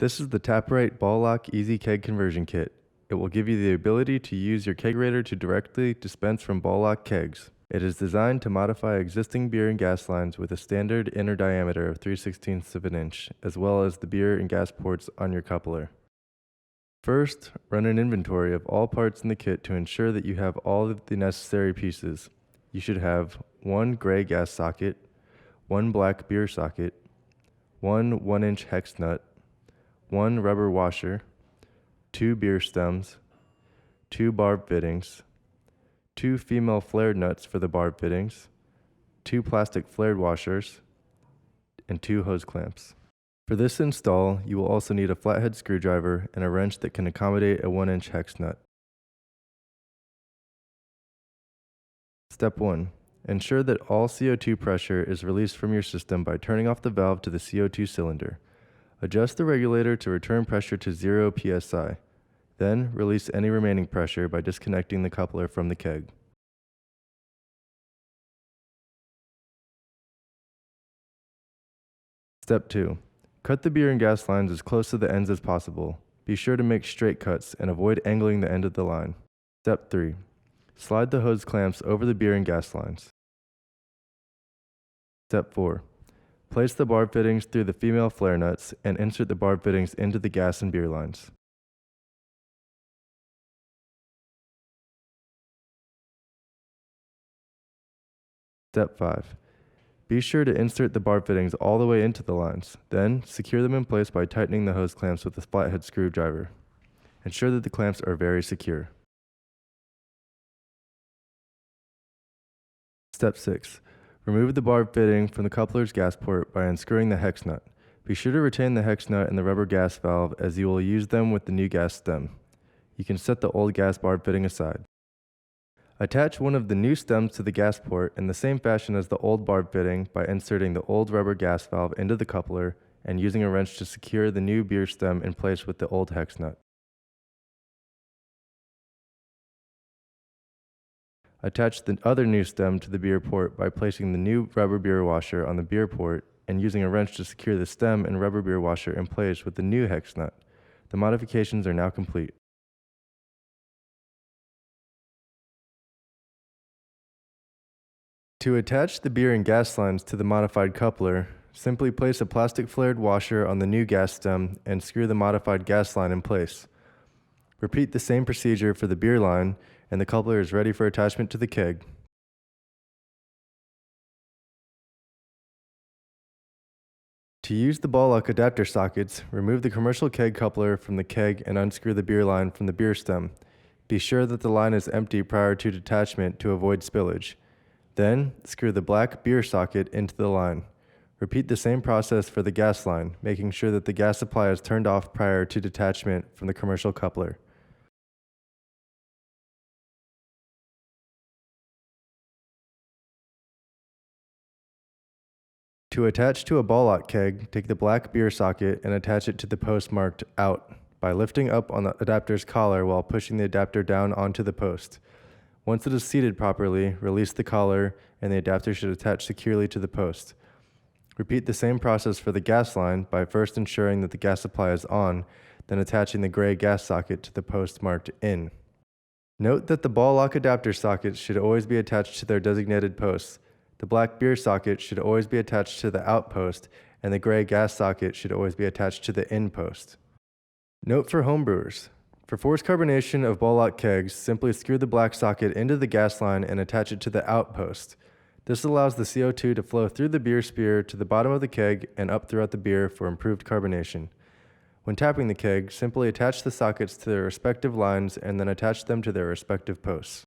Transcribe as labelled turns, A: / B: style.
A: This is the Tap-Rite Ball Lock Easy Keg Conversion Kit. It will give you the ability to use your kegerator to directly dispense from ball lock kegs. It is designed to modify existing beer and gas lines with a standard inner diameter of 3/16 of an inch, as well as the beer and gas ports on your coupler. First, run an inventory of all parts in the kit to ensure that you have all of the necessary pieces. You should have one gray gas socket, one black beer socket, one 1-inch hex nut, one rubber washer, 2 beer stems, 2 barb fittings, 2 female flared nuts for the barb fittings, 2 plastic flared washers, and 2 hose clamps. For this install, you will also need a flathead screwdriver and a wrench that can accommodate a 1-inch hex nut. Step 1. Ensure that all CO2 pressure is released from your system by turning off the valve to the CO2 cylinder. Adjust the regulator to return pressure to 0 psi. Then, release any remaining pressure by disconnecting the coupler from the keg. Step 2. Cut the beer and gas lines as close to the ends as possible. Be sure to make straight cuts and avoid angling the end of the line. Step 3. Slide the hose clamps over the beer and gas lines. Step 4. Place the barb fittings through the female flare nuts and insert the barb fittings into the gas and beer lines. Step 5. Be sure to insert the barb fittings all the way into the lines. Then, secure them in place by tightening the hose clamps with a flathead screwdriver. Ensure that the clamps are very secure. Step 6. Remove the barb fitting from the coupler's gas port by unscrewing the hex nut. Be sure to retain the hex nut and the rubber gas valve as you will use them with the new gas stem. You can set the old gas barb fitting aside. Attach one of the new stems to the gas port in the same fashion as the old barb fitting by inserting the old rubber gas valve into the coupler and using a wrench to secure the new beer stem in place with the old hex nut. Attach the other new stem to the beer port by placing the new rubber beer washer on the beer port and using a wrench to secure the stem and rubber beer washer in place with the new hex nut. The modifications are now complete. To attach the beer and gas lines to the modified coupler, simply place a plastic flared washer on the new gas stem and screw the modified gas line in place. Repeat the same procedure for the beer line, and the coupler is ready for attachment to the keg. To use the ball lock adapter sockets, remove the commercial keg coupler from the keg and unscrew the beer line from the beer stem. Be sure that the line is empty prior to detachment to avoid spillage. Then, screw the black beer socket into the line. Repeat the same process for the gas line, making sure that the gas supply is turned off prior to detachment from the commercial coupler. To attach to a ball lock keg, take the black beer socket and attach it to the post marked out by lifting up on the adapter's collar while pushing the adapter down onto the post. Once it is seated properly, release the collar and the adapter should attach securely to the post. Repeat the same process for the gas line by first ensuring that the gas supply is on, then attaching the gray gas socket to the post marked in. Note that the ball lock adapter sockets should always be attached to their designated posts. The black beer socket should always be attached to the out post, and the gray gas socket should always be attached to the in post. Note for homebrewers: for forced carbonation of ball lock kegs, simply screw the black socket into the gas line and attach it to the out post. This allows the CO2 to flow through the beer spear to the bottom of the keg and up throughout the beer for improved carbonation. When tapping the keg, simply attach the sockets to their respective lines and then attach them to their respective posts.